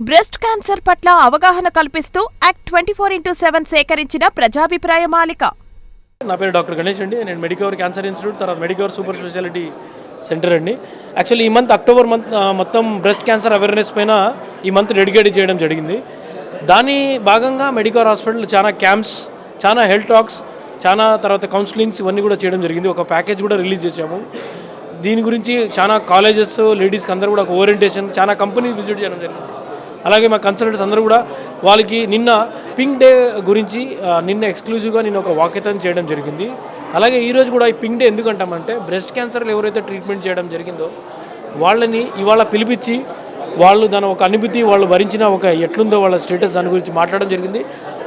Breast cancer పట్ల అవగాహన కల్పిస్తూ యాక్ట్ 24/7 సేకరించిన ప్రజాభిప్రాయ మాలిక. నా పేరు డాక్టర్ గణేష్ అండి. నేను మెడికవర్ క్యాన్సర్ ఇన్స్టిట్యూట్ తర్వాత మెడికవర్ సూపర్ స్పెషాలిటీ సెంటర్ అండి. యాక్చువల్లీ ఈ మంత్ అక్టోబర్ మంత్ మొత్తం బ్రెస్ట్ క్యాన్సర్ అవేర్నెస్ పైన ఈ మంత్ డెడికేట్ చేయడం జరిగింది. దాని భాగంగా మెడికవర్ హాస్పిటల్ చాలా క్యాంప్స్, చాలా హెల్త్ టాక్స్, చాలా తర్వాత కౌన్సిలింగ్స్ ఇవన్నీ కూడా చేయడం జరిగింది. ఒక ప్యాకేజ్ కూడా రిలీజ్ చేశాము. దీని గురించి చాలా కాలేజెస్ లేడీస్కి అందరూ కూడా ఒక ఓరియంటేషన్, చాలా కంపెనీ విజిట్ చేయడం జరిగింది. అలాగే మా కన్సల్టెంట్స్ అందరూ కూడా వాళ్ళకి నిన్న పింక్ డే గురించి నిన్న ఎక్స్క్లూజివ్గా నేను ఒక వాక్యతం చేయడం జరిగింది. అలాగే ఈరోజు కూడా ఈ పింక్ డే ఎందుకంటామంటే బ్రెస్ట్ క్యాన్సర్లు ఎవరైతే ట్రీట్మెంట్ చేయడం జరిగిందో వాళ్ళని ఇవాళ పిలిపించి వాళ్ళు దాని ఒక అనుభూతి, వాళ్ళు భరించిన ఒక ఎట్లుందో వాళ్ళ స్టేటస్ దాని గురించి మాట్లాడడం జరిగింది.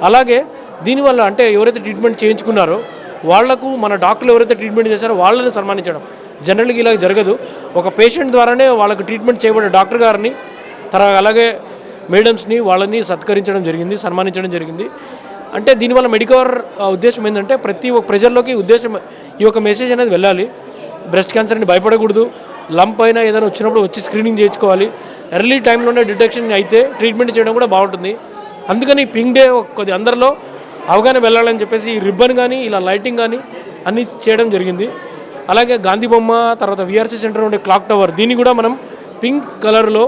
అలాగే దీనివల్ల అంటే ఎవరైతే ట్రీట్మెంట్ చేయించుకున్నారో వాళ్లకు మన డాక్టర్లు ఎవరైతే ట్రీట్మెంట్ చేశారో వాళ్ళని సన్మానించడం. జనరల్గా ఇలా జరగదు. ఒక పేషెంట్ ద్వారానే వాళ్ళకు ట్రీట్మెంట్ చేయబడే డాక్టర్ గారిని తర్వాత అలాగే మేడమ్స్ని వాళ్ళని సత్కరించడం జరిగింది, సన్మానించడం జరిగింది. అంటే దీనివల్ల మెడికవర్ ఉద్దేశం ఏంటంటే ప్రతి ఒక్క ప్రజల్లోకి ఉద్దేశం ఈ యొక్క మెసేజ్ అనేది వెళ్ళాలి. బ్రెస్ట్ క్యాన్సర్ని భయపడకూడదు. లంప్ అయినా ఏదైనా వచ్చినప్పుడు వచ్చి స్క్రీనింగ్ చేయించుకోవాలి. ఎర్లీ టైంలోనే డిటెక్షన్ అయితే ట్రీట్మెంట్ చేయడం కూడా బాగుంటుంది. అందుకని పింక్ డే కొద్ది అందరిలో అవగాహన వెళ్ళాలని చెప్పేసి ఈ రిబ్బన్ కానీ ఇలా లైటింగ్ కానీ అన్నీ చేయడం జరిగింది. అలాగే గాంధీ బొమ్మ తర్వాత విఆర్సీ సెంటర్ ఉండే క్లాక్ టవర్ దీన్ని కూడా మనం పింక్ కలర్లో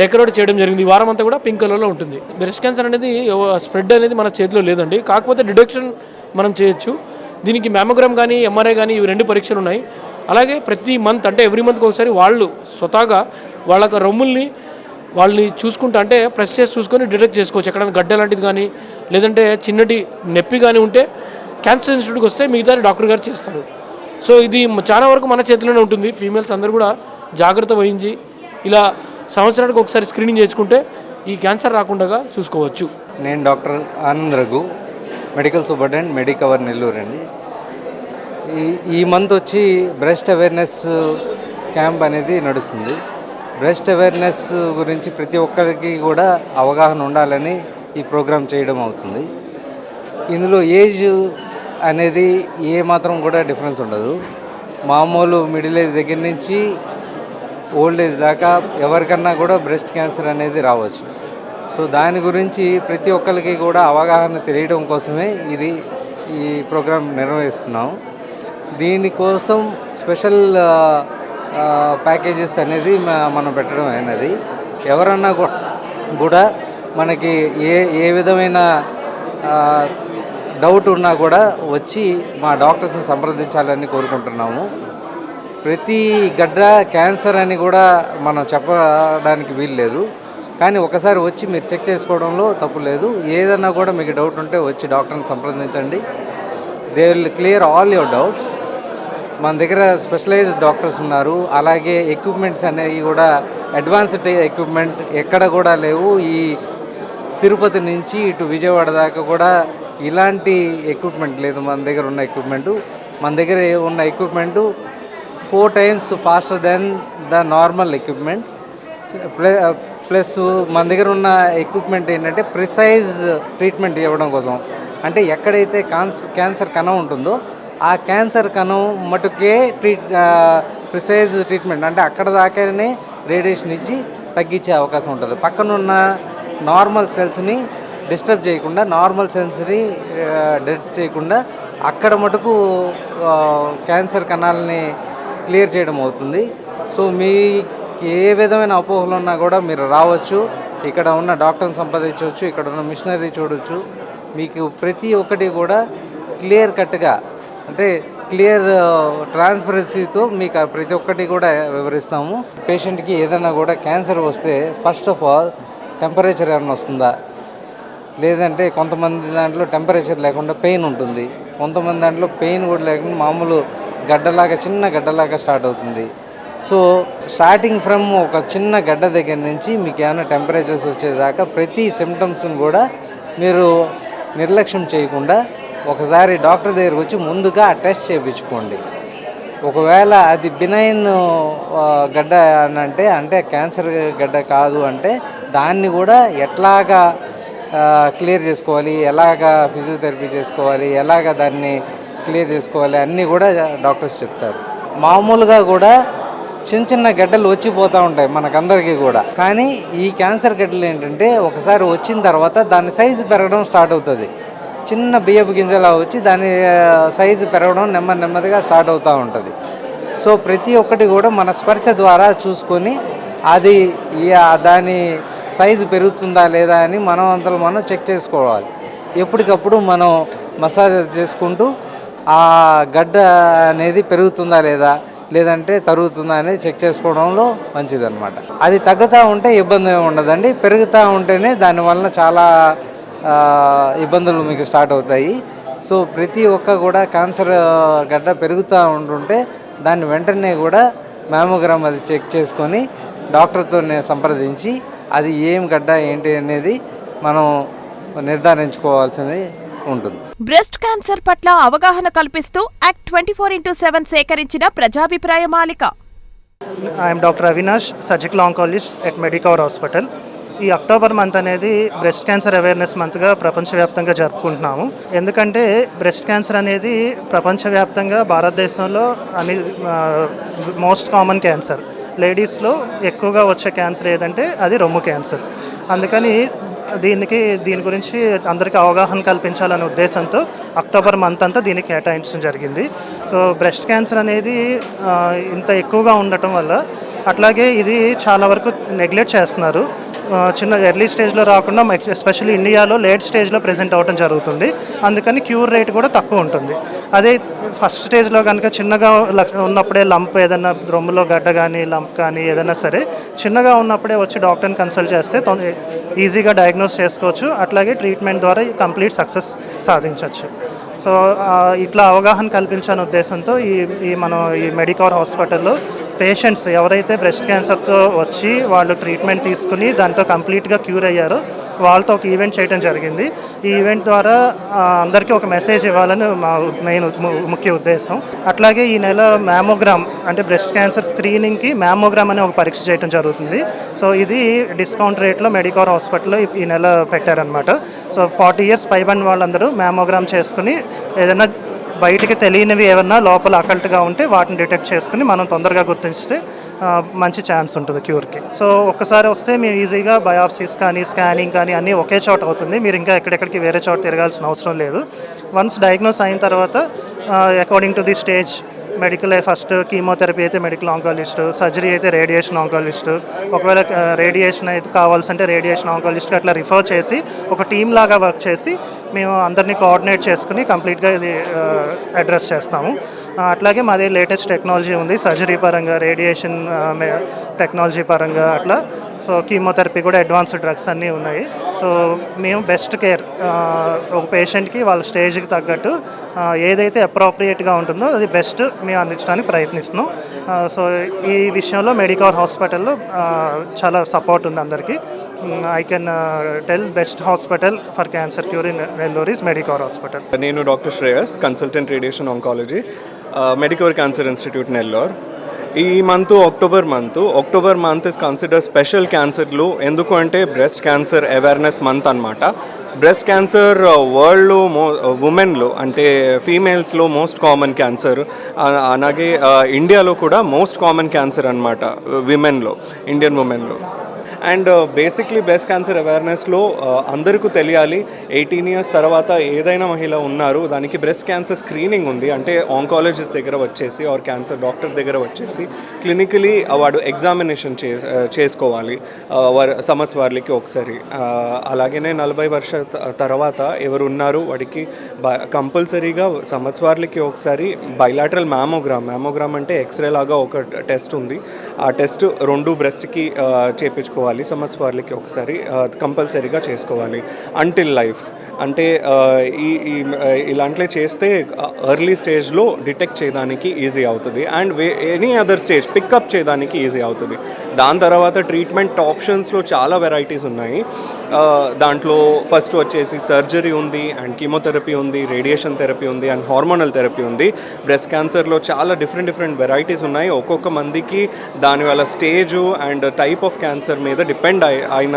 డెకరేట్ చేయడం జరిగింది. ఈ వారం అంతా కూడా పింక్ కలర్లో ఉంటుంది. బ్రెస్ట్ క్యాన్సర్ అనేది స్ప్రెడ్ అనేది మన చేతిలో లేదండి. కాకపోతే డిటెక్షన్ మనం చేయొచ్చు. దీనికి మ్యామోగ్రామ్ కానీ ఎంఆర్ఐ కానీ ఇవి 2 పరీక్షలు ఉన్నాయి. అలాగే ప్రతి మంత్ అంటే ఎవ్రీ మంత్కి ఒకసారి వాళ్ళు స్వతహాగా వాళ్ళ రొమ్ముల్ని వాళ్ళని చూసుకుంటా అంటే ప్రెస్ చేసి చూసుకొని డిటెక్ట్ చేసుకోవచ్చు. ఎక్కడైనా గడ్డ లాంటిది కానీ లేదంటే చిన్నటి నొప్పి కానీ ఉంటే క్యాన్సర్ ఇన్స్టిట్యూట్కి వస్తే మిగతా డాక్టర్ గారు చేస్తారు. సో ఇది చాలా వరకు మన చేతిలోనే ఉంటుంది. ఫీమేల్స్ అందరూ కూడా జాగ్రత్త వహించి ఇలా సంవత్సరానికి ఒకసారి స్క్రీనింగ్ చేసుకుంటే ఈ క్యాన్సర్ రాకుండా చూసుకోవచ్చు. నేను doctor Anand Raghu, medical superintendent, Medicover Nellore అండి. ఈ మంత్ వచ్చి బ్రెస్ట్ అవేర్నెస్ క్యాంప్ అనేది నడుస్తుంది. బ్రెస్ట్ అవేర్నెస్ గురించి ప్రతి ఒక్కరికి కూడా అవగాహన ఉండాలని ఈ ప్రోగ్రాం చేయడం అవుతుంది. ఇందులో ఏజ్ అనేది ఏ మాత్రం కూడా డిఫరెన్స్ ఉండదు. మామూలు మిడిల్ ఏజ్ దగ్గర నుంచి ఓల్డ్ ఏజ్ దాకా ఎవరికన్నా కూడా బ్రెస్ట్ క్యాన్సర్ అనేది రావచ్చు. సో దాని గురించి ప్రతి ఒక్కరికి కూడా అవగాహన తెలియడం కోసమే ఈ ప్రోగ్రాం నిర్వహిస్తున్నాం. దీనికోసం స్పెషల్ ప్యాకేజెస్ అనేది మనం పెట్టడం అయినది. ఎవరన్నా కూడా మనకి ఏ విధమైన డౌట్ ఉన్నా కూడా వచ్చి మా డాక్టర్స్ని సంప్రదించాలని కోరుకుంటున్నాము. ప్రతి గడ్డ క్యాన్సర్ అని కూడా మనం చెప్పడానికి వీలు లేదు. కానీ ఒకసారి వచ్చి మీరు చెక్ చేసుకోవడంలో తప్పు లేదు. ఏదన్నా కూడా మీకు డౌట్ ఉంటే వచ్చి డాక్టర్ని సంప్రదించండి. They will clear all your doubts. మన దగ్గర స్పెషలైజ్డ్ డాక్టర్స్ ఉన్నారు. అలాగే ఎక్విప్మెంట్స్ అనేవి కూడా అడ్వాన్స్డ్ ఎక్విప్మెంట్ ఎక్కడ కూడా లేవు. ఈ తిరుపతి నుంచి ఇటు విజయవాడ దాకా కూడా ఇలాంటి ఎక్విప్మెంట్ లేదు. మన దగ్గర ఉన్న equipment 4 times faster than the normal equipment. Plus మన దగ్గర ఉన్న ఎక్విప్మెంట్ ఏంటంటే ప్రిసైజ్ ట్రీట్మెంట్ ఇవ్వడం కోసం. అంటే ఎక్కడైతే క్యాన్సర్ కణం ఉంటుందో ఆ క్యాన్సర్ కణం మటుకే ప్రిసైజ్ ట్రీట్మెంట్ అంటే అక్కడ దాకానే రేడియేషన్ ఇచ్చి తగ్గించే అవకాశం ఉంటుంది. పక్కనున్న నార్మల్ సెల్స్ని డిస్టర్బ్ చేయకుండా, నార్మల్ సెల్స్ని డెడ్ చేయకుండా అక్కడ మటుకు క్యాన్సర్ కణాలని క్లియర్ చేయడం అవుతుంది. సో మీ ఏ విధమైన అపోహలు ఉన్నా కూడా మీరు రావచ్చు, ఇక్కడ ఉన్న డాక్టర్ని సంప్రదించవచ్చు, ఇక్కడ ఉన్న మిషనరీ చూడవచ్చు. మీకు ప్రతి ఒక్కటి కూడా క్లియర్ కట్గా అంటే క్లియర్ ట్రాన్స్పరెన్సీతో మీకు ప్రతి ఒక్కటి కూడా వివరిస్తాము. పేషెంట్కి ఏదైనా కూడా క్యాన్సర్ వస్తే ఫస్ట్ ఆఫ్ ఆల్ టెంపరేచర్ ఏమైనా వస్తుందా, లేదంటే కొంతమంది దాంట్లో టెంపరేచర్ లేకుండా పెయిన్ ఉంటుంది, కొంతమంది దాంట్లో పెయిన్ కూడా లేకుండా మామూలు చిన్న గడ్డలాగా స్టార్ట్ అవుతుంది. సో స్టార్టింగ్ ఫ్రమ్ ఒక చిన్న గడ్డ దగ్గర నుంచి మీకు ఏమైనా టెంపరేచర్స్ వచ్చేదాకా ప్రతి సిమ్టమ్స్ని కూడా మీరు నిర్లక్ష్యం చేయకుండా ఒకసారి డాక్టర్ దగ్గరకు వచ్చి ముందుగా ఆ టెస్ట్ చేయించుకోండి. ఒకవేళ అది బినైన్ గడ్డ అంటే క్యాన్సర్ గడ్డ కాదు అంటే దాన్ని కూడా ఎట్లాగా క్లియర్ చేసుకోవాలి, ఎలాగా ఫిజియోథెరపీ చేసుకోవాలి, ఎలాగ దాన్ని క్లియర్ చేసుకోవాలి అన్నీ కూడా డాక్టర్స్ చెప్తారు. మామూలుగా కూడా చిన్న చిన్న గడ్డలు వచ్చిపోతూ ఉంటాయి మనకందరికీ కూడా. కానీ ఈ క్యాన్సర్ గడ్డలు ఏంటంటే ఒకసారి వచ్చిన తర్వాత దాని సైజు పెరగడం స్టార్ట్ అవుతుంది. చిన్న బియ్యపు గింజలా వచ్చి దాని సైజు పెరగడం నెమ్మదిగా స్టార్ట్ అవుతూ ఉంటుంది. సో ప్రతి ఒక్కటి కూడా మన స్పర్శ ద్వారా చూసుకొని అది దాని సైజు పెరుగుతుందా లేదా అని మనం చెక్ చేసుకోవాలి. ఎప్పటికప్పుడు మనం మసాజ్ చేసుకుంటూ ఆ గడ్డ అనేది పెరుగుతుందా లేదంటే తరుగుతుందా అనేది చెక్ చేసుకోవడంలో మంచిదన్నమాట. అది తగ్గుతూ ఉంటే ఇబ్బంది ఉండదండి, పెరుగుతూ ఉంటేనే దానివల్ల చాలా ఇబ్బందులు మీకు స్టార్ట్ అవుతాయి. సో ప్రతి ఒక్క కూడా క్యాన్సర్ గడ్డ పెరుగుతూ ఉంటుంటే దాన్ని వెంటనే కూడా మ్యామోగ్రామ్ అది చెక్ చేసుకొని డాక్టర్తో సంప్రదించి అది ఏం గడ్డ ఏంటి అనేది మనం నిర్ధారించుకోవాల్సింది ఉంటుంది. బ్రెస్ట్ క్యాన్సర్ పట్ల అవగాహన కల్పిస్తూ యాక్ట్ 24/7 సేకరించిన ప్రజాభిప్రాయ మాలిక. I'm doctor Avinash, surgical oncologist at Medicover hospital. ఈ అక్టోబర్ మంత్ అనేది బ్రెస్ట్ క్యాన్సర్ అవేర్నెస్ మంత్గా ప్రపంచవ్యాప్తంగా జరుపుకుంటున్నాము. ఎందుకంటే బ్రెస్ట్ క్యాన్సర్ అనేది ప్రపంచవ్యాప్తంగా భారతదేశంలో మోస్ట్ కామన్ క్యాన్సర్. లేడీస్లో ఎక్కువగా వచ్చే క్యాన్సర్ ఏదంటే అది రొమ్ము క్యాన్సర్. అందుకని దీని గురించి అందరికీ అవగాహన కల్పించాలనే ఉద్దేశంతో అక్టోబర్ మంత్ అంతా దీనికి కేటాయించడం జరిగింది. సో బ్రెస్ట్ క్యాన్సర్ అనేది ఇంత ఎక్కువగా ఉండటం వల్ల, అట్లాగే ఇది చాలా వరకు నెగ్లెక్ట్ చేస్తున్నారు. చిన్న ఎర్లీ స్టేజ్లో రాకుండా ఎస్పెషల్లీ ఇండియాలో లేట్ స్టేజ్లో ప్రెజెంట్ అవ్వడం జరుగుతుంది. అందుకని క్యూర్ రేట్ కూడా తక్కువ ఉంటుంది. అదే ఫస్ట్ స్టేజ్లో కనుక చిన్నగా ఉన్నప్పుడే లంప్ ఏదైనా రొమ్ములో గడ్డ కానీ లంప్ కానీ ఏదైనా సరే చిన్నగా ఉన్నప్పుడే వచ్చి డాక్టర్ని కన్సల్ట్ చేస్తే ఈజీగా డయాగ్నోస్ చేసుకోవచ్చు. అట్లాగే ట్రీట్మెంట్ ద్వారా కంప్లీట్ సక్సెస్ సాధించవచ్చు. సో ఇట్లా అవగాహన కల్పించాలనే ఉద్దేశంతో మనం ఈ మెడికవర్ హాస్పిటల్లో పేషెంట్స్ ఎవరైతే బ్రెస్ట్ క్యాన్సర్తో వచ్చి వాళ్ళు ట్రీట్మెంట్ తీసుకుని దాంతో కంప్లీట్గా క్యూర్ అయ్యారో వాళ్ళతో ఒక ఈవెంట్ చేయడం జరిగింది. ఈ ఈవెంట్ ద్వారా అందరికీ ఒక మెసేజ్ ఇవ్వాలని మా ముఖ్య ఉద్దేశం. అట్లాగే ఈ నెల మ్యామోగ్రామ్ అంటే బ్రెస్ట్ క్యాన్సర్ స్క్రీనింగ్కి మ్యామోగ్రామ్ అనే ఒక పరీక్ష చేయడం జరుగుతుంది. సో ఇది డిస్కౌంట్ రేట్లో మెడికవర్ హాస్పిటల్లో ఈ నెల పెట్టారనమాట. సో 40 years పైబడిన వాళ్ళందరూ మ్యామోగ్రామ్ చేసుకుని ఏదైనా బయటికి తెలియనివి ఏమన్నా లోపల అకల్ట్గా ఉంటే వాటిని డిటెక్ట్ చేసుకుని మనం తొందరగా గుర్తించితే మంచి ఛాన్స్ ఉంటుంది క్యూర్కి. సో ఒక్కసారి వస్తే మీరు ఈజీగా బయాప్సీస్ కానీ స్కానింగ్ కానీ అన్నీ ఒకే చోట అవుతుంది. మీరు ఇంకా ఎక్కడెక్కడికి వేరే చోట తిరగాల్సిన అవసరం లేదు. వన్స్ డయాగ్నోస్ అయిన తర్వాత according to the stage medical first chemotherapy అయితే మెడికల్ ఆంకాలజిస్ట్, సర్జరీ అయితే రేడియేషన్ ఆంకాలజిస్ట్, ఒకవేళ రేడియేషన్ అయితే కావాల్సింటే రేడియేషన్ ఆంకాలజిస్ట్ అట్లా రిఫర్ చేసి ఒక టీమ్ లాగా వర్క్ చేసి మేము అందరినీ కోఆర్డినేట్ చేసుకుని కంప్లీట్గా ఇది అడ్రస్ చేస్తాము. అట్లాగే మాది లేటెస్ట్ టెక్నాలజీ ఉంది సర్జరీ పరంగా, రేడియేషన్ టెక్నాలజీ పరంగా అట్లా. సో కీమోథెరపీ కూడా అడ్వాన్స్డ్ డ్రగ్స్ అన్నీ ఉన్నాయి. సో మేము బెస్ట్ కేర్ ఒక పేషెంట్కి వాళ్ళ స్టేజ్కి తగ్గట్టు ఏదైతే అప్రోప్రియేట్గా ఉంటుందో అది బెస్ట్ మేము అందించడానికి ప్రయత్నిస్తున్నాం. సో ఈ విషయంలో మెడికవర్ హాస్పిటల్లో చాలా సపోర్ట్ ఉంది అందరికీ. I can tell best hospital for cancer cure in Nellore is Medicover hospital. నేను doctor Shreyas, consultant radiation oncology, Medicover cancer institute Nellore. ఈ October month is consider special క్యాన్సర్లు. ఎందుకు అంటే బ్రెస్ట్ క్యాన్సర్ అవేర్నెస్ మంత్ అనమాట. బ్రెస్ట్ క్యాన్సర్ వరల్డ్లో ఉమెన్లో అంటే ఫీమేల్స్లో మోస్ట్ కామన్ క్యాన్సర్, అలాగే ఇండియాలో కూడా మోస్ట్ కామన్ క్యాన్సర్ అనమాట విమెన్లో, ఇండియన్ ఉమెన్లో. అండ్ బేసిక్లీ బ్రెస్ట్ క్యాన్సర్ అవేర్నెస్లో అందరికీ తెలియాలి 18 years తర్వాత ఏదైనా మహిళ ఉన్నారు దానికి బ్రెస్ట్ క్యాన్సర్ స్క్రీనింగ్ ఉంది. అంటే ఆంకాలజిస్ట్ దగ్గర వచ్చేసి ఆర్ క్యాన్సర్ డాక్టర్ దగ్గర వచ్చేసి క్లినికలీ వాడు ఎగ్జామినేషన్ చేసుకోవాలి సంవత్సరాలకి ఒకసారి. అలాగే 40 years తర్వాత ఎవరు ఉన్నారు వాడికి కంపల్సరీగా సంవత్సరాలకి ఒకసారి బైలాటరల్ మ్యామోగ్రామ్ అంటే ఎక్స్రే లాగా ఒక టెస్ట్ ఉంది. ఆ టెస్ట్ 2 బ్రెస్ట్కి చేయించుకోవాలి సంవత్సరాలకి ఒకసారి, కంపల్సరీగా చేసుకోవాలి అంటిల్ లైఫ్. అంటే ఇలాంటివి చేస్తే ఎర్లీ స్టేజ్లో డిటెక్ట్ చేయడానికి ఈజీ అవుతుంది and any other stage pickup చేయడానికి ఈజీ అవుతుంది. దాని తర్వాత ట్రీట్మెంట్ ఆప్షన్స్లో చాలా వెరైటీస్ ఉన్నాయి. దాంట్లో ఫస్ట్ వచ్చేసి సర్జరీ ఉంది అండ్ కీమోథెరపీ ఉంది, రేడియేషన్ థెరపీ ఉంది అండ్ హార్మోనల్ థెరపీ ఉంది. బ్రెస్ట్ క్యాన్సర్లో చాలా డిఫరెంట్ వెరైటీస్ ఉన్నాయి. ఒక్కొక్క మందికి దానివల్ల stage and type of cancer మీద మీద డిపెండ్ అయిన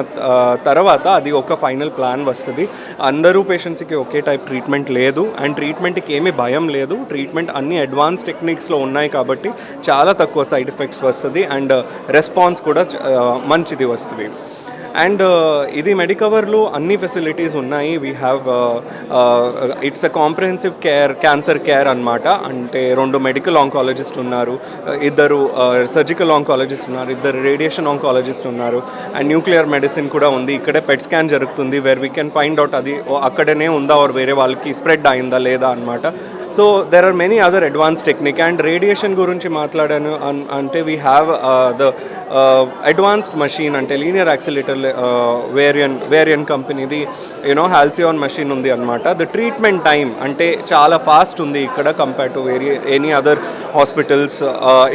తర్వాత అది ఒక ఫైనల్ ప్లాన్ వస్తుంది. అందరూ పేషెంట్స్కి ఒకే టైప్ ట్రీట్మెంట్ లేదు అండ్ ట్రీట్మెంట్కి ఏమీ భయం లేదు. ట్రీట్మెంట్ అన్ని అడ్వాన్స్ టెక్నిక్స్లో ఉన్నాయి కాబట్టి చాలా తక్కువ సైడ్ ఎఫెక్ట్స్ వస్తుంది అండ్ రెస్పాన్స్ కూడా మంచిది వస్తుంది. అండ్ ఇది మెడికవర్లో అన్ని ఫెసిలిటీస్ ఉన్నాయి. We have it's a comprehensive cancer care అనమాట. అంటే 2 మెడికల్ ఆంకాలజిస్ట్ ఉన్నారు, 2 సర్జికల్ ఆంకాలజిస్ట్ ఉన్నారు, 2 రేడియేషన్ ఆంకాలజిస్ట్ ఉన్నారు అండ్ న్యూక్లియర్ మెడిసిన్ కూడా ఉంది. ఇక్కడే పెట్ స్కాన్ జరుగుతుంది where we can find out అది అక్కడనే ఉందా ఆర్ వేరే వాళ్ళకి స్ప్రెడ్ అయిందా లేదా అనమాట. So there are many other advance technique. And radiation గురించి మాట్లాడాను అంటే we have the advanced machine అంటే లీనియర్ యాక్సిలేటర్ వేరియన్ కంపెనీది హాల్సియాన్ మషీన్ ఉంది అనమాట. ద ట్రీట్మెంట్ టైం అంటే చాలా ఫాస్ట్ ఉంది ఇక్కడ compare to any other hospitals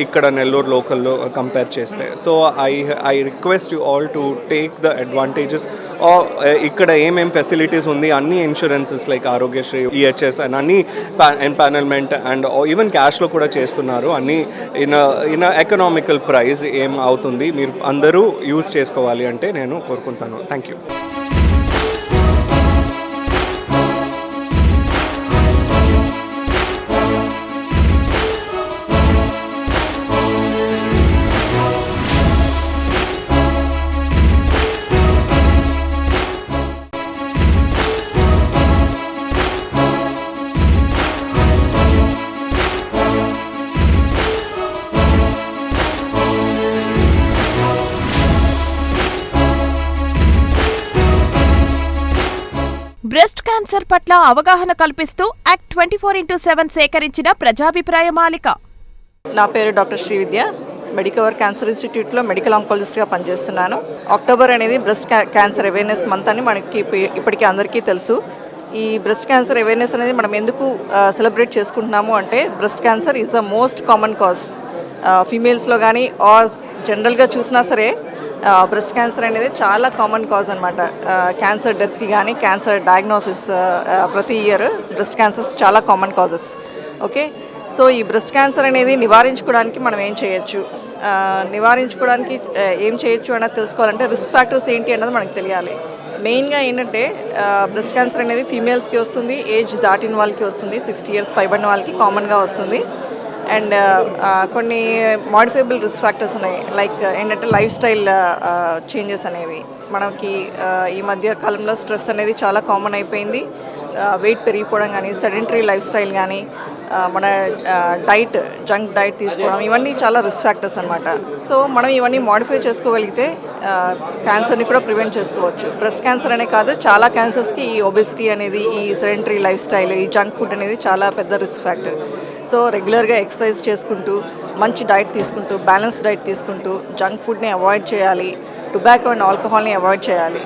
ఇక్కడ నెల్లూరు లోకల్లో కంపేర్ చేస్తే. So I request you all to take the advantages. ఇక్కడ ఏమేం ఫెసిలిటీస్ ఉంది అన్ని insurances like Aarogyasri, EHS and అన్ని ఎంపానల్మెంట్ అండ్ ఈవెన్ క్యాష్లో కూడా చేస్తున్నారు. అన్నీ ఇన్ ఎకనామికల్ ప్రైస్ ఏం అవుతుంది. మీరు అందరూ యూజ్ చేసుకోవాలి అంటే నేను కోరుకుంటాను. Thank you. బ్రెస్ట్ క్యాన్సర్ పట్ల అవగాహన కల్పిస్తూ యాక్ట్ 24/7 సేకరించిన ప్రజాభిప్రాయ మాలిక. నా పేరు డాక్టర్ శ్రీవిద్య. మెడికవర్ క్యాన్సర్ ఇన్స్టిట్యూట్లో మెడికల్ ఆంకాలజిస్ట్గా పనిచేస్తున్నాను. అక్టోబర్ అనేది బ్రెస్ట్ క్యాన్సర్ అవేర్నెస్ మంత్ అని మనకి ఇప్పటికీ అందరికీ తెలుసు. ఈ బ్రెస్ట్ క్యాన్సర్ అవేర్నెస్ అనేది మనం ఎందుకు సెలబ్రేట్ చేసుకుంటున్నాము అంటే breast cancer is the most common cause. ఫీమేల్స్లో కానీ ఆర్ జనరల్గా చూసినా సరే బ్రెస్ట్ క్యాన్సర్ అనేది చాలా కామన్ కాజ్ అనమాట. క్యాన్సర్ డెత్స్కి కానీ క్యాన్సర్ డయాగ్నోసిస్ ప్రతి ఇయర్ బ్రెస్ట్ క్యాన్సర్స్ చాలా కామన్ కాజెస్. ఓకే, సో ఈ బ్రెస్ట్ క్యాన్సర్ అనేది నివారించుకోవడానికి మనం ఏం చేయొచ్చు, నివారించుకోవడానికి ఏం చేయొచ్చు అన్నది తెలుసుకోవాలంటే రిస్క్ ఫ్యాక్టర్స్ ఏంటి అన్నది మనకు తెలియాలి. మెయిన్గా ఏంటంటే బ్రెస్ట్ క్యాన్సర్ అనేది ఫీమేల్స్కి వస్తుంది, ఏజ్ దాటిన వాళ్ళకి వస్తుంది, 60 years పైబడిన వాళ్ళకి కామన్గా వస్తుంది. అండ్ కొన్ని మోడిఫైబుల్ రిస్క్ ఫ్యాక్టర్స్ ఉన్నాయి. లైక్ ఏంటంటే లైఫ్ స్టైల్ చేంజెస్ అనేవి మనకి ఈ మధ్య కాలంలో స్ట్రెస్ అనేది చాలా కామన్ అయిపోయింది. వెయిట్ పెరిగిపోవడం కానీ, సెడెంటరీ లైఫ్ స్టైల్ కానీ, మన డైట్, జంక్ డైట్ తీసుకోవడం, ఇవన్నీ చాలా రిస్క్ ఫ్యాక్టర్స్ అనమాట. సో మనం ఇవన్నీ మోడిఫై చేసుకోగలిగితే క్యాన్సర్ని కూడా ప్రివెంట్ చేసుకోవచ్చు. బ్రెస్ట్ క్యాన్సర్ అనే కాదు, చాలా క్యాన్సర్స్కి ఈ ఒబెసిటీ అనేది, ఈ సెడెంటరీ లైఫ్ స్టైల్, ఈ జంక్ ఫుడ్ అనేది చాలా పెద్ద రిస్క్ ఫ్యాక్టర్. సో రెగ్యులర్గా ఎక్సర్సైజ్ చేసుకుంటూ, మంచి డైట్ తీసుకుంటూ, బ్యాలెన్స్ డైట్ తీసుకుంటూ, జంక్ ఫుడ్ని అవాయిడ్ చేయాలి, టొబాకో అండ్ ఆల్కహాల్ని అవాయిడ్ చేయాలి.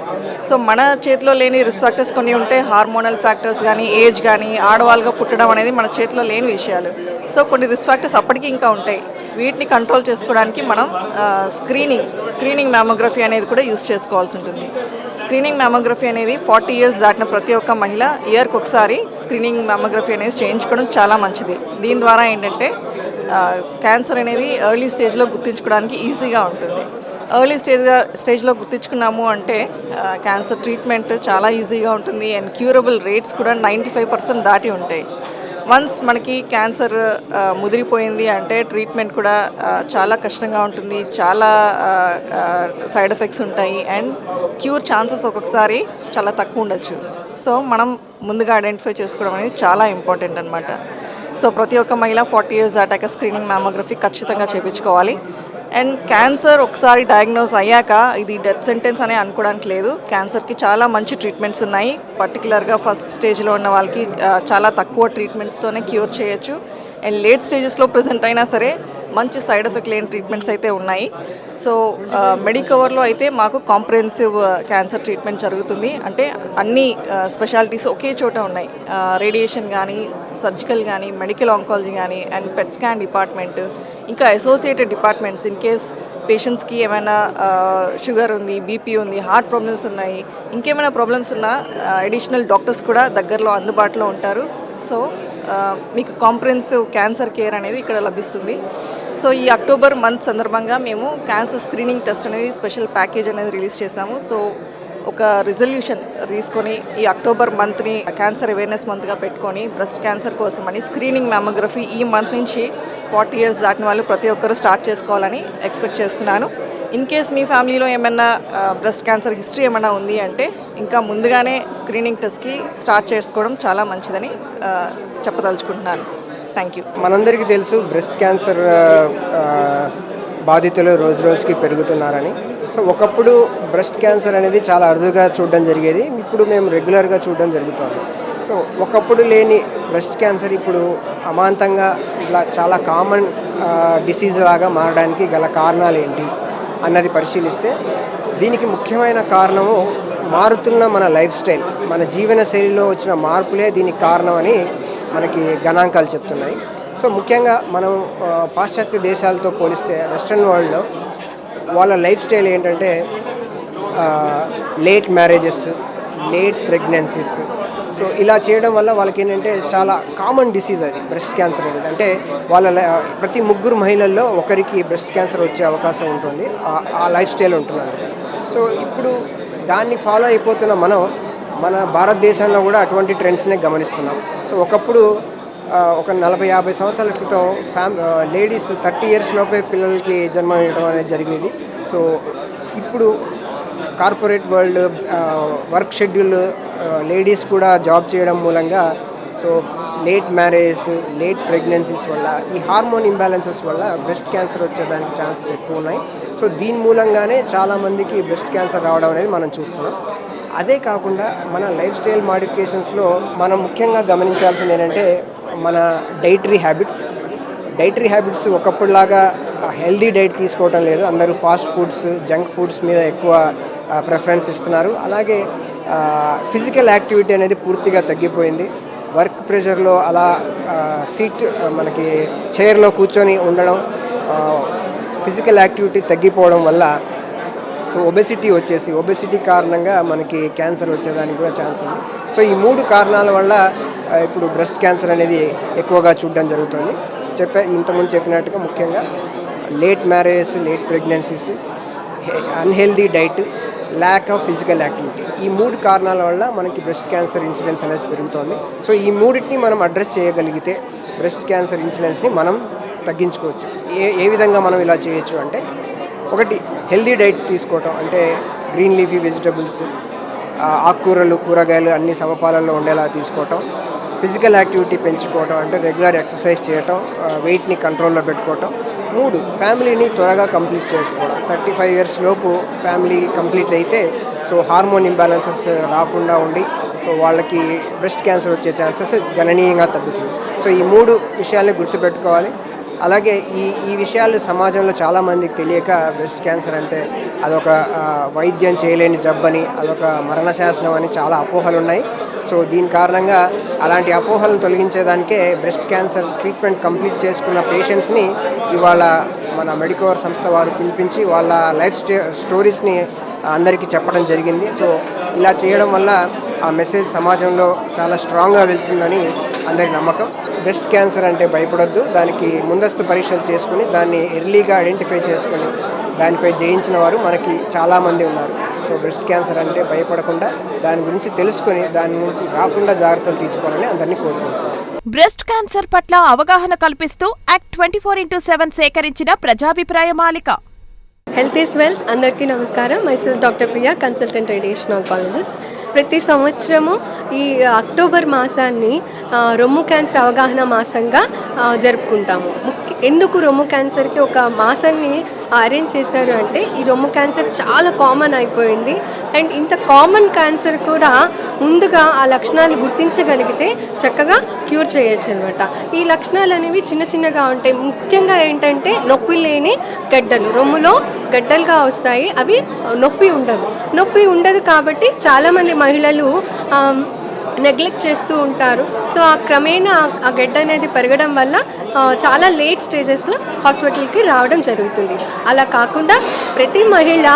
సో మన చేతిలో లేని రిస్క్ ఫ్యాక్టర్స్ కొన్ని ఉంటాయి. హార్మోనల్ ఫ్యాక్టర్స్ కానీ, ఏజ్ కానీ, ఆడవాళ్ళుగా పుట్టడం అనేది మన చేతిలో లేని విషయాలు. సో కొన్ని రిస్క్ ఫ్యాక్టర్స్ అప్పటికీ ఇంకా ఉంటాయి. వీటిని కంట్రోల్ చేసుకోవడానికి మనం స్క్రీనింగ్ మ్యామోగ్రఫీ అనేది కూడా యూస్ చేసుకోవాల్సి ఉంటుంది. స్క్రీనింగ్ మ్యామోగ్రఫీ అనేది 40 years దాటిన ప్రతి ఒక్క మహిళ ఇయర్కి ఒకసారి స్క్రీనింగ్ మ్యామోగ్రఫీ అనేది చేయించుకోవడం చాలా మంచిది. దీని ద్వారా ఏంటంటే క్యాన్సర్ అనేది ఎర్లీ స్టేజ్లో గుర్తించుకోవడానికి ఈజీగా ఉంటుంది. ఎర్లీ స్టేజ్లో గుర్తించుకున్నాము అంటే క్యాన్సర్ ట్రీట్మెంట్ చాలా ఈజీగా ఉంటుంది అండ్ క్యూరబుల్ రేట్స్ కూడా 95% దాటి ఉంటాయి. వన్స్ మనకి క్యాన్సర్ ముదిరిపోయింది అంటే ట్రీట్మెంట్ కూడా చాలా కష్టంగా ఉంటుంది, చాలా సైడ్ ఎఫెక్ట్స్ ఉంటాయి అండ్ క్యూర్ ఛాన్సెస్ ఒక్కొక్కసారి చాలా తక్కువ ఉండొచ్చు. సో మనం ముందుగా ఐడెంటిఫై చేసుకోవడం అనేది చాలా ఇంపార్టెంట్ అనమాట. సో ప్రతి ఒక్క మహిళ 40 years దాటాక స్క్రీనింగ్ మ్యామోగ్రఫీ ఖచ్చితంగా చేయించుకోవాలి. అండ్ క్యాన్సర్ ఒకసారి డయాగ్నోస్ అయ్యాక ఇది డెత్ సెంటెన్స్ అనే అనుకోవడానికి లేదు. క్యాన్సర్కి చాలా మంచి ట్రీట్మెంట్స్ ఉన్నాయి. పర్టికులర్గా ఫస్ట్ స్టేజ్లో ఉన్న వాళ్ళకి చాలా తక్కువ ట్రీట్మెంట్స్తోనే క్యూర్ చేయొచ్చు. అండ్ లేట్ స్టేజెస్లో ప్రజెంట్ అయినా సరే మంచి సైడ్ ఎఫెక్ట్ లేని ట్రీట్మెంట్స్ అయితే ఉన్నాయి. సో మెడికవర్లో అయితే మాకు కాంప్రహెన్సివ్ క్యాన్సర్ ట్రీట్మెంట్ జరుగుతుంది. అంటే అన్ని స్పెషాలిటీస్ ఒకే చోట ఉన్నాయి. రేడియేషన్ కానీ, సర్జికల్ కానీ, మెడికల్ ఆంకాలజీ కానీ అండ్ పెట్ స్కాన్ డిపార్ట్మెంట్, ఇంకా అసోసియేటెడ్ డిపార్ట్మెంట్స్ ఇన్ కేస్ పేషెంట్స్కి ఏమైనా షుగర్ ఉంది, బీపీ ఉంది, హార్ట్ ప్రాబ్లమ్స్ ఉన్నాయి, ఇంకేమైనా ప్రాబ్లమ్స్ ఉన్నా అడిషనల్ డాక్టర్స్ కూడా దగ్గరలో అందుబాటులో ఉంటారు. సో మీకు కాంప్రహెన్సివ్ క్యాన్సర్ కేర్ అనేది ఇక్కడ లభిస్తుంది. సో ఈ అక్టోబర్ మంత్ సందర్భంగా మేము క్యాన్సర్ స్క్రీనింగ్ టెస్ట్ అనేది స్పెషల్ ప్యాకేజ్ అనేది రిలీజ్ చేశాము. సో ఒక రిజల్యూషన్ తీసుకొని ఈ అక్టోబర్ మంత్ని క్యాన్సర్ అవేర్నెస్ మంత్గా పెట్టుకొని బ్రెస్ట్ క్యాన్సర్ కోసం అని స్క్రీనింగ్ మ్యామోగ్రఫీ ఈ మంత్ నుంచి 40 years దాటిన వాళ్ళు ప్రతి ఒక్కరూ స్టార్ట్ చేసుకోవాలని ఎక్స్పెక్ట్ చేస్తున్నాను. ఇన్ కేస్ మీ ఫ్యామిలీలో ఏమైనా బ్రెస్ట్ క్యాన్సర్ హిస్టరీ ఏమైనా ఉంది అంటే ఇంకా ముందుగానే స్క్రీనింగ్ టెస్ట్కి స్టార్ట్ చేసుకోవడం చాలా మంచిదని చెప్పదలుచుకుంటున్నాను. Thank you. మనందరికీ తెలుసు బ్రెస్ట్ క్యాన్సర్ బాధితులు రోజు రోజుకి పెరుగుతున్నారని. సో ఒకప్పుడు బ్రెస్ట్ క్యాన్సర్ అనేది చాలా అరుదుగా చూడడం జరిగేది, ఇప్పుడు మేము రెగ్యులర్గా చూడడం జరుగుతుంది. సో ఒకప్పుడు లేని బ్రెస్ట్ క్యాన్సర్ ఇప్పుడు అమాంతంగా ఇట్లా చాలా కామన్ డిసీజ్ లాగా మారడానికి గల కారణాలు ఏంటి అన్నది పరిశీలిస్తే దీనికి ముఖ్యమైన కారణము మారుతున్న మన లైఫ్ స్టైల్, మన జీవన శైలిలో వచ్చిన మార్పులే దీనికి కారణం అని మనకి గణాంకాలు చెప్తున్నాయి. సో ముఖ్యంగా మనం పాశ్చాత్య దేశాలతో పోలిస్తే వెస్ట్రన్ వరల్డ్లో వాళ్ళ లైఫ్ స్టైల్ ఏంటంటే late marriages, late pregnancies. So ఇలా చేయడం వల్ల వాళ్ళకి ఏంటంటే చాలా కామన్ డిసీజ్ అది బ్రెస్ట్ క్యాన్సర్ అనేది. అంటే వాళ్ళ ప్రతి 3 మహిళల్లో ఒకరికి బ్రెస్ట్ క్యాన్సర్ వచ్చే అవకాశం ఉంటుంది, ఆ లైఫ్ స్టైల్ ఉంటున్నది. సో ఇప్పుడు దాన్ని ఫాలో అయిపోతున్న మనం మన భారతదేశంలో కూడా అటువంటి ట్రెండ్స్నే గమనిస్తున్నాం. సో ఒకప్పుడు ఒక 40-50 సంవత్సరాల క్రితం లేడీస్ 30 years లోపే పిల్లలకి జన్మ ఇవ్వడం అనేది జరిగేది. సో ఇప్పుడు corporate world work schedule ladies కూడా జాబ్ చేయడం మూలంగా so late marriage, late pregnancies వల్ల, ఈ హార్మోన్ ఇంబ్యాలెన్సెస్ వల్ల బ్రెస్ట్ క్యాన్సర్ వచ్చేదానికి ఛాన్సెస్ ఎక్కువ ఉన్నాయి. సో దీని మూలంగానే చాలామందికి బ్రెస్ట్ క్యాన్సర్ రావడం అనేది మనం చూస్తున్నాం. అదే కాకుండా మన లైఫ్ స్టైల్ మాడిఫికేషన్స్లో మనం ముఖ్యంగా గమనించాల్సింది ఏంటంటే మన డైటరీ హ్యాబిట్స్ ఒకప్పుడులాగా హెల్దీ డైట్ తీసుకోవటం లేదు. అందరూ ఫాస్ట్ ఫుడ్స్, జంక్ ఫుడ్స్ మీద ఎక్కువ ప్రిఫరెన్స్ ఇస్తున్నారు. అలాగే ఫిజికల్ యాక్టివిటీ అనేది పూర్తిగా తగ్గిపోయింది. వర్క్ ప్రెషర్లో అలా మనకి చైర్లో కూర్చొని ఉండడం, ఫిజికల్ యాక్టివిటీ తగ్గిపోవడం వల్ల సో ఒబెసిటీ కారణంగా మనకి క్యాన్సర్ వచ్చేదానికి కూడా ఛాన్స్ ఉంది. సో ఈ 3 కారణాల వల్ల ఇప్పుడు బ్రెస్ట్ క్యాన్సర్ అనేది ఎక్కువగా చూడడం జరుగుతుంది. ఇంతకుముందు చెప్పినట్టుగా ముఖ్యంగా late marriage, late pregnancies, unhealthy diet, lack of physical activity, ఈ 3 కారణాల వల్ల మనకి బ్రెస్ట్ క్యాన్సర్ ఇన్సిడెన్స్ అనేది పెరుగుతోంది. సో ఈ 3టిని మనం అడ్రస్ చేయగలిగితే బ్రెస్ట్ క్యాన్సర్ ఇన్సిడెన్స్ని మనం తగ్గించుకోవచ్చు. ఏ విధంగా మనం ఇలా చేయొచ్చు అంటే, ఒకటి హెల్దీ డైట్ తీసుకోవటం, అంటే గ్రీన్ లీఫీ వెజిటబుల్స్, ఆకుకూరలు, కూరగాయలు అన్ని సమపాలనలో ఉండేలా తీసుకోవటం, ఫిజికల్ యాక్టివిటీ పెంచుకోవటం, అంటే రెగ్యులర్ ఎక్సర్సైజ్ చేయటం, వెయిట్ని కంట్రోల్లో పెట్టుకోవటం. 3, ఫ్యామిలీని త్వరగా కంప్లీట్ చేసుకోవడం. 35 years లోపు ఫ్యామిలీ కంప్లీట్ అయితే సో హార్మోన్ ఇంబ్యాలెన్సెస్ రాకుండా ఉండి సో వాళ్ళకి బ్రెస్ట్ క్యాన్సర్ వచ్చే ఛాన్సెస్ గణనీయంగా తగ్గుతుంది. సో ఈ 3 విషయాల్ని గుర్తుపెట్టుకోవాలి. అలాగే ఈ విషయాలు సమాజంలో చాలామందికి తెలియక బ్రెస్ట్ క్యాన్సర్ అంటే అదొక వైద్యం చేయలేని జబ్బని, అదొక మరణశాసనం అని చాలా అపోహలు ఉన్నాయి. సో దీని కారణంగా అలాంటి అపోహలను తొలగించేదానికే బ్రెస్ట్ క్యాన్సర్ ట్రీట్మెంట్ కంప్లీట్ చేసుకున్న పేషెంట్స్ని ఇవాళ మన మెడికవర్ సంస్థ వారు పిలిపించి వాళ్ళ లైఫ్ స్టోరీస్ని అందరికీ చెప్పడం జరిగింది. సో ఇలా చేయడం వల్ల ఆ మెసేజ్ సమాజంలో చాలా స్ట్రాంగ్గా వెళ్తుందని అందరి నమ్మకం. బ్రెస్ట్ క్యాన్సర్ అంటే భయపడొద్దు, దానికి ముందస్తు పరీక్షలు చేసుకుని దాన్ని ఎర్లీగా ఐడెంటిఫై చేసుకుని దానిపై జయించిన వారు మనకి చాలామంది ఉన్నారు. సో బ్రెస్ట్ క్యాన్సర్ అంటే భయపడకుండా దాని గురించి తెలుసుకొని దాని నుంచి రాకుండా జాగ్రత్తలు తీసుకోవాలని అందరినీ కోరుకుంటున్నాను. బ్రెస్ట్ క్యాన్సర్ పట్ల అవగాహన కల్పిస్తూ యాక్ట్ 24/7 సేకరించిన ప్రజాభిప్రాయ మాలిక. Health is wealth. అందరికీ నమస్కారం. Myself doctor Priya, consultant radiation oncologist. ప్రతి సంవత్సరము ఈ అక్టోబర్ మాసాన్ని రొమ్ము క్యాన్సర్ అవగాహన మాసంగా జరుపుకుంటాము. ఎందుకు రొమ్ము క్యాన్సర్కి ఒక మాసాన్ని అరేంజ్ చేశారు అంటే, ఈ రొమ్ము క్యాన్సర్ చాలా కామన్ అయిపోయింది. అండ్ ఇంత కామన్ క్యాన్సర్ కూడా ముందుగా ఆ లక్షణాలు గుర్తించగలిగితే చక్కగా క్యూర్ చేయొచ్చు అనమాట. ఈ లక్షణాలు అనేవి చిన్నగా ఉంటాయి. ముఖ్యంగా ఏంటంటే నొప్పి లేని గడ్డలు, రొమ్ములో గడ్డలుగా వస్తాయి. అవి నొప్పి ఉండదు కాబట్టి చాలామంది మహిళలు నెగ్లెక్ట్ చేస్తూ ఉంటారు. సో ఆ క్రమేణా ఆ గడ్డ అనేది పెరగడం వల్ల చాలా లేట్ స్టేజెస్లో హాస్పిటల్కి రావడం జరుగుతుంది. అలా కాకుండా ప్రతి మహిళ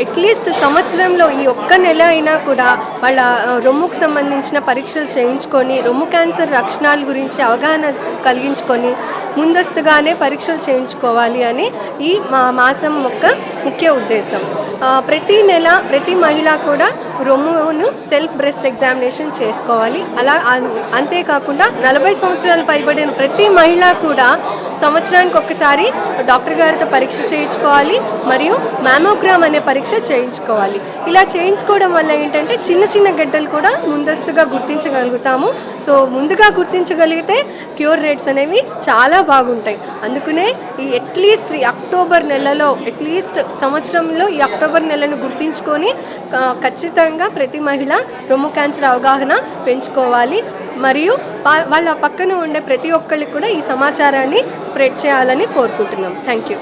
అట్లీస్ట్ సంవత్సరంలో ఈ ఒక్క నెల అయినా కూడా వాళ్ళ రొమ్ముకు సంబంధించిన పరీక్షలు చేయించుకొని రొమ్ము క్యాన్సర్ లక్షణాల గురించి అవగాహన కలిగించుకొని ముందస్తుగానే పరీక్షలు చేయించుకోవాలి అని ఈ మాసం యొక్క ముఖ్య ఉద్దేశం. ప్రతి నెల ప్రతి మహిళ కూడా రొమ్మును సెల్ఫ్ బ్రెస్ట్ ఎగ్జామినేషన్ చేసుకోవాలి. అలా అంతేకాకుండా 40 సంవత్సరాలు పైబడిన ప్రతి మహిళ కూడా సంవత్సరానికి ఒక్కసారి డాక్టర్ గారితో పరీక్ష చేయించుకోవాలి మరియు మ్యామోగ్రామ్ అనే పరీక్ష చేయించుకోవాలి. ఇలా చేయించుకోవడం వల్ల ఏంటంటే చిన్న చిన్న గడ్డలు కూడా ముందస్తుగా గుర్తించగలుగుతాము. సో ముందుగా గుర్తించగలిగితే క్యూర్ రేట్స్ అనేవి చాలా బాగుంటాయి. అందుకనే ఈ అట్లీస్ట్ అక్టోబర్ నెలలో అట్లీస్ట్ సంవత్సరంలో ఈ అక్టోబర్ నెలను గుర్తించుకొని ఖచ్చితంగా ప్రతి మహిళ రొమ్ము క్యాన్సర్ అవగాహన పెంచుకోవాలి. మరియు వాళ్ళ పక్కన ఉండే ప్రతి ఒక్కరికి కూడా ఈ సమాచారాన్ని స్ప్రెడ్ చేయాలని కోరుకుంటున్నాం. Thank you.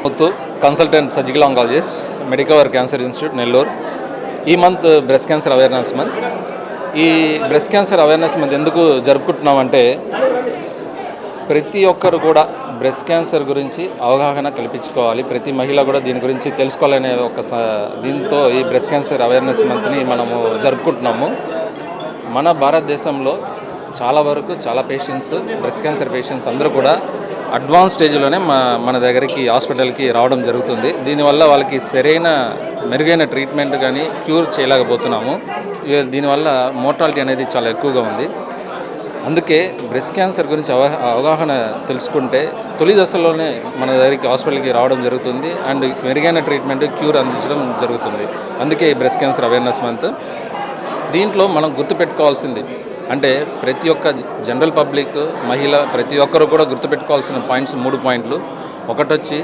Consultant surgical oncologist, Medicover cancer institute, Nellore. ఈ month breast cancer awareness month. ఈ బ్రెస్ట్ క్యాన్సర్ అవేర్నెస్ మంత్ ఎందుకు జరుపుకుంటున్నామంటే ప్రతి ఒక్కరు కూడా బ్రెస్ట్ క్యాన్సర్ గురించి అవగాహన కల్పించుకోవాలి. ప్రతి మహిళ కూడా దీని గురించి తెలుసుకోవాలనే ఒక దీంతో ఈ బ్రెస్ట్ క్యాన్సర్ అవేర్నెస్ మంత్ని మనము జరుపుకుంటున్నాము. మన భారతదేశంలో చాలా వరకు చాలా పేషెంట్స్ బ్రెస్ట్ క్యాన్సర్ పేషెంట్స్ అందరూ కూడా అడ్వాన్స్ స్టేజ్లోనే మన దగ్గరికి హాస్పిటల్కి రావడం జరుగుతుంది. దీనివల్ల వాళ్ళకి సరైన మెరుగైన ట్రీట్మెంట్ కానీ క్యూర్ చేయలేకపోతున్నాము. దీనివల్ల మోర్టాలిటీ అనేది చాలా ఎక్కువగా ఉంది. అందుకే బ్రెస్ట్ క్యాన్సర్ గురించి అవగాహన తెలుసుకుంటే తొలి దశలోనే మన దగ్గరికి హాస్పిటల్కి రావడం జరుగుతుంది అండ్ మెరుగైన ట్రీట్మెంట్ క్యూర్ అందించడం జరుగుతుంది. అందుకే ఈ బ్రెస్ట్ క్యాన్సర్ అవేర్నెస్ మంత్. దీంట్లో మనం గుర్తుపెట్టుకోవాల్సింది అంటే ప్రతి ఒక్క జనరల్ పబ్లిక్ మహిళ ప్రతి ఒక్కరు కూడా గుర్తుపెట్టుకోవాల్సిన పాయింట్స్ 3 పాయింట్లు. ఒకటొచ్చి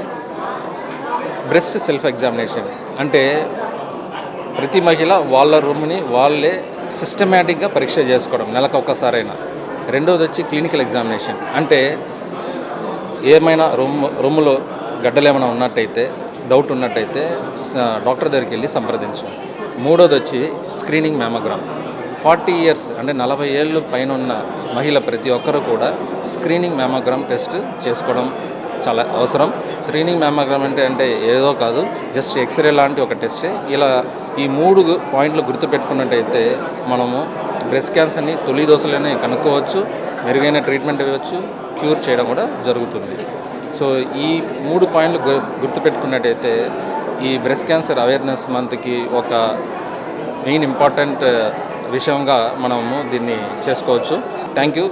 బ్రెస్ట్ సెల్ఫ్ ఎగ్జామినేషన్. అంటే ప్రతి మహిళ వాళ్ళ రొమ్ముని వాళ్ళే సిస్టమేటిక్గా పరీక్ష చేసుకోవడం నెలకు ఒక్కసారైనా. రెండోది వచ్చి క్లినికల్ ఎగ్జామినేషన్. అంటే ఏమైనా రొమ్ములో గడ్డలు ఏమైనా ఉన్నట్టయితే డౌట్ ఉన్నట్టయితే డాక్టర్ దగ్గరికి వెళ్ళి సంప్రదించడం. మూడోది వచ్చి స్క్రీనింగ్ మ్యామోగ్రామ్. 40 ఇయర్స్ అంటే 40 ఏళ్ళు పైన ఉన్న మహిళ ప్రతి ఒక్కరు కూడా స్క్రీనింగ్ మ్యామోగ్రామ్ టెస్ట్ చేసుకోవడం చాలా అవసరం. స్క్రీనింగ్ మ్యామోగ్రామ్ అంటే ఏదో కాదు, జస్ట్ ఎక్స్రే లాంటి ఒక టెస్టే. ఇలా ఈ 3 పాయింట్లు గుర్తుపెట్టుకున్నట్టయితే మనము బ్రెస్ట్ క్యాన్సర్ని తొలి దశలోనే కనుక్కోవచ్చు, మెరుగైన ట్రీట్మెంట్ ఇవ్వచ్చు, క్యూర్ చేయడం కూడా జరుగుతుంది. సో ఈ 3 పాయింట్లు గుర్తుపెట్టుకున్నట్టయితే ఈ బ్రెస్ట్ క్యాన్సర్ అవేర్నెస్ మంత్కి ఒక మెయిన్ ఇంపార్టెంట్ విషయంగా మనము దీన్ని చేసుకోవచ్చు. Thank you.